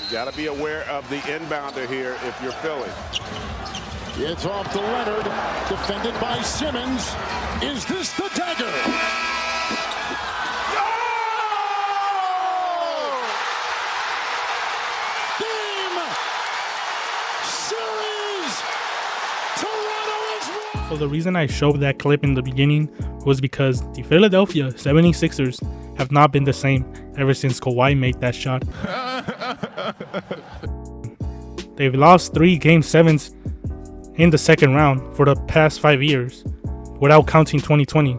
You got to be aware of the inbounder here if you're Philly. It's off to Leonard, defended by Simmons. Is this the dagger? So the reason I showed that clip in the beginning was because the Philadelphia 76ers have not been the same ever since Kawhi made that shot. They've lost 3 Game 7s in the second round for the past 5 years, without counting 2020.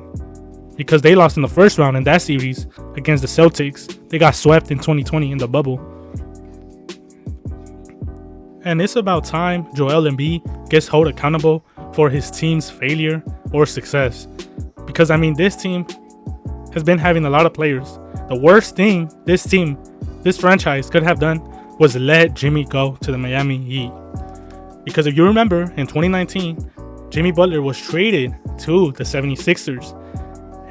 Because they lost in the first round in that series against the Celtics. They got swept in 2020 in the bubble. And it's about time Joel Embiid gets held accountable for his team's failure or success. Because, I mean, this team has been having a lot of players. The worst thing this franchise could have done was let Jimmy go to the Miami Heat. Because if you remember, in 2019, Jimmy Butler was traded to the 76ers.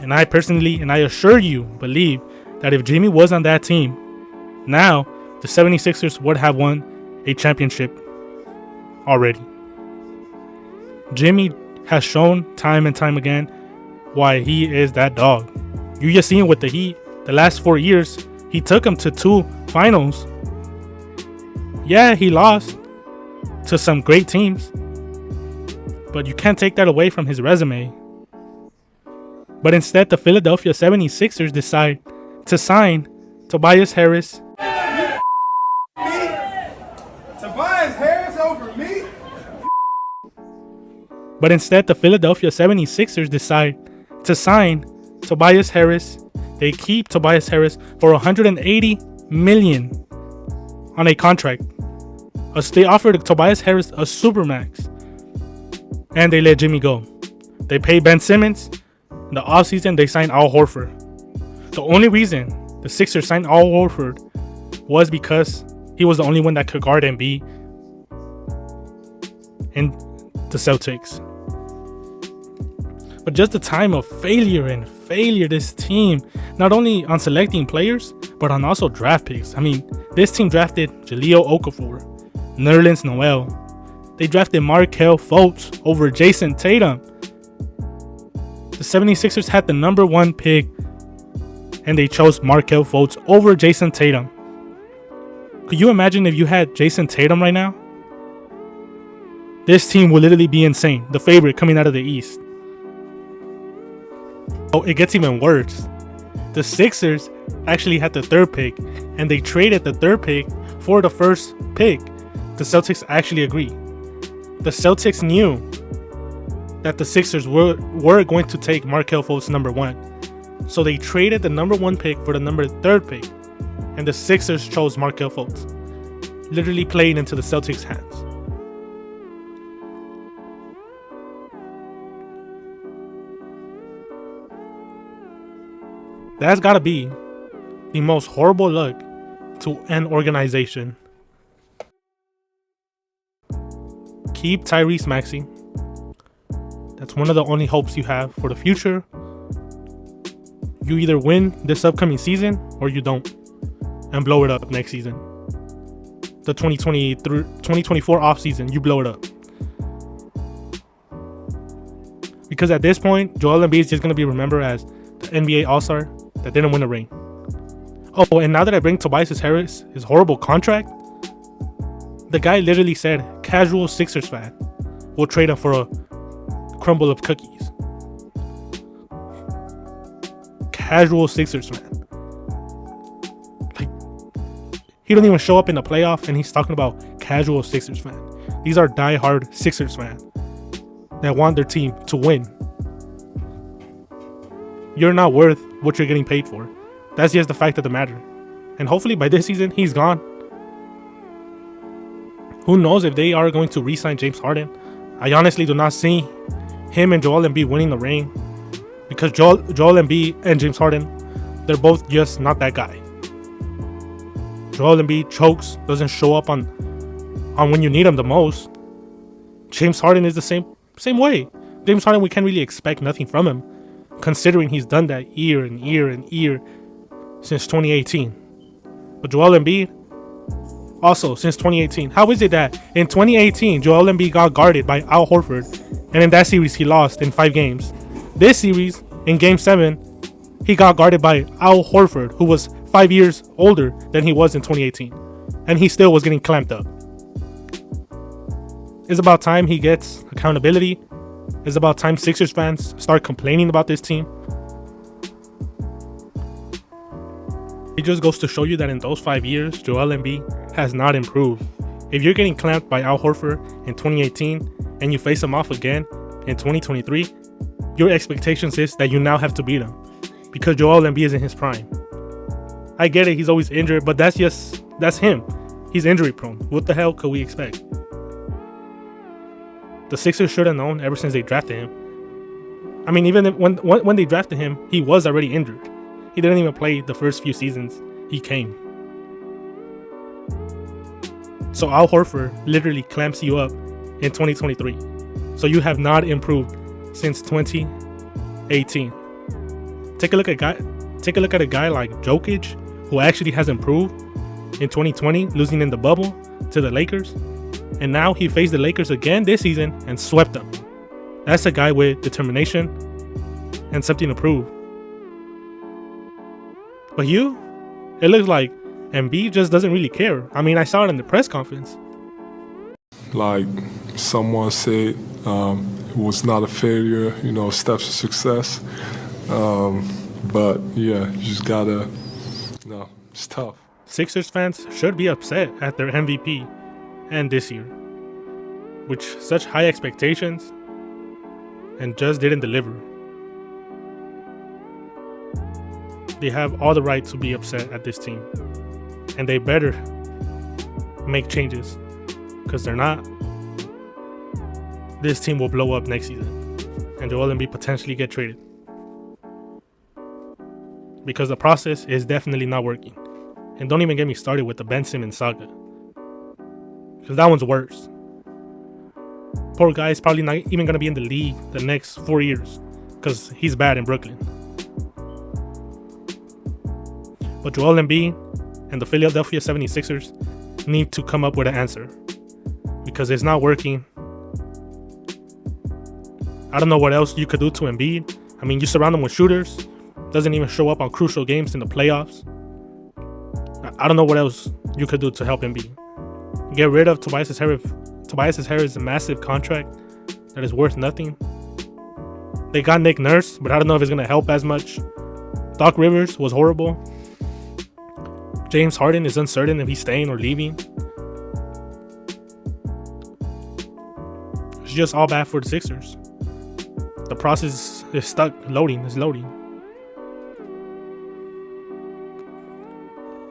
And I personally, and I assure you, believe that if Jimmy was on that team, now the 76ers would have won a championship already. Jimmy has shown time and time again why he is that dog. You just seen with the Heat, the last 4 years, he took them to 2 finals. Yeah, he lost to some great teams, but you can't take that away from his resume. But instead, the Philadelphia 76ers decide to sign Tobias Harris. Tobias Harris over me? But instead, the Philadelphia 76ers decide to sign Tobias Harris. They keep Tobias Harris for $180 million on a contract. They offered Tobias Harris a supermax. And they let Jimmy go. They pay Ben Simmons. In the offseason, they signed Al Horford. The only reason the Sixers signed Al Horford was because he was the only one that could guard Embiid in the Celtics. But just the time of failure, this team, not only on selecting players, but on also draft picks. I mean, this team drafted Jahlil Okafor, Nerlens Noel. They drafted Markelle Fultz over Jason Tatum. The 76ers had the number 1 pick, and they chose Markelle Fultz over Jason Tatum. Could you imagine if you had Jason Tatum right now? This team would literally be insane. The favorite coming out of the East. Oh, it gets even worse. The Sixers actually had the 3rd pick, and they traded the 3rd pick for the 1st pick. The Celtics actually agreed. The Celtics knew that the Sixers were going to take Markelle Fultz number 1. So they traded the number 1 pick for the number 3rd pick. And the Sixers chose Markelle Fultz. Literally playing into the Celtics' hands. That's gotta be the most horrible look to an organization. Keep Tyrese Maxey. That's one of the only hopes you have for the future. You either win this upcoming season or you don't, and blow it up next season. The 2024 offseason, you blow it up. Because at this point, Joel Embiid is just going to be remembered as the NBA All-Star that didn't win a ring. Oh, and now that I bring Tobias Harris, his horrible contract, the guy literally said, casual Sixers fan will trade him for a crumble of cookies. Casual Sixers fan. Like, he don't even show up in the playoff and he's talking about casual Sixers fan. These are die-hard Sixers fans that want their team to win. You're not worth what you're getting paid for. That's just the fact of the matter. And hopefully by this season, he's gone. Who knows if they are going to re-sign James Harden. I honestly do not see him and Joel Embiid winning the ring. Because Joel Embiid and James Harden, they're both just not that guy. Joel Embiid chokes, doesn't show up on when you need him the most. James Harden is the same way. James Harden, we can't really expect nothing from him, considering he's done that year and year and year since 2018. But Joel Embiid, Also, since 2018, how is it that in 2018 Joel Embiid got guarded by Al Horford, and in that series he lost in 5 games? This series, in Game 7, he got guarded by Al Horford, who was 5 years older than he was in 2018, and he still was getting clamped up. It's about time he gets accountability. It's about time Sixers fans start complaining about this team. It just goes to show you that in those 5 years, Joel Embiid has not improved. If you're getting clamped by Al Horford in 2018 and you face him off again in 2023, your expectations is that you now have to beat him because Joel Embiid is in his prime. I get it, he's always injured, but that's him. He's injury prone. What the hell could we expect? The Sixers should have known ever since they drafted him. I mean, even when they drafted him, he was already injured. He didn't even play the first few seasons he came. So Al Horford literally clamps you up in 2023. So you have not improved since 2018. Take a look at a guy like Jokic, who actually has improved in 2020, losing in the bubble to the Lakers. And now he faced the Lakers again this season and swept them. That's a guy with determination and something to prove. But it looks like Embiid just doesn't really care. I mean, I saw it in the press conference. Like someone said, it was not a failure, steps to success. But yeah, you just gotta, it's tough. Sixers fans should be upset at their MVP and this year, which such high expectations and just didn't deliver. They have all the right to be upset at this team, and they better make changes, because they're not, this team will blow up next season and Joel Embiid potentially get traded, because the process is definitely not working. And don't even get me started with the Ben Simmons saga, because that one's worse. Poor guy is probably not even going to be in the league the next 4 years because he's bad in Brooklyn. But Joel Embiid and the Philadelphia 76ers need to come up with an answer, because it's not working. I don't know what else you could do to Embiid. I mean, you surround him with shooters, doesn't even show up on crucial games in the playoffs. I don't know what else you could do to help Embiid. Get rid of Tobias Harris. Tobias Harris is a massive contract that is worth nothing. They got Nick Nurse, but I don't know if it's going to help as much. Doc Rivers was horrible. James Harden is uncertain if he's staying or leaving. It's just all bad for the Sixers. The process is stuck loading. It's loading.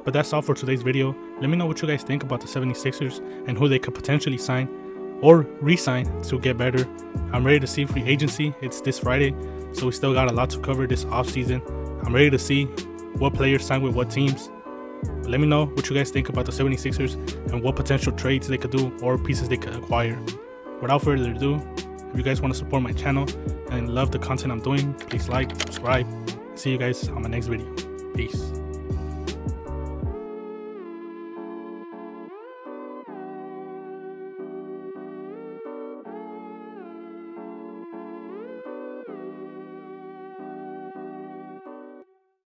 But that's all for today's video. Let me know what you guys think about the 76ers and who they could potentially sign or re-sign to get better. I'm ready to see free agency. It's this Friday, so we still got a lot to cover this offseason. I'm ready to see what players sign with what teams. But let me know what you guys think about the 76ers and what potential trades they could do or pieces they could acquire. Without further ado, if you guys want to support my channel and love the content I'm doing, please like, subscribe. See you guys on my next video. Peace.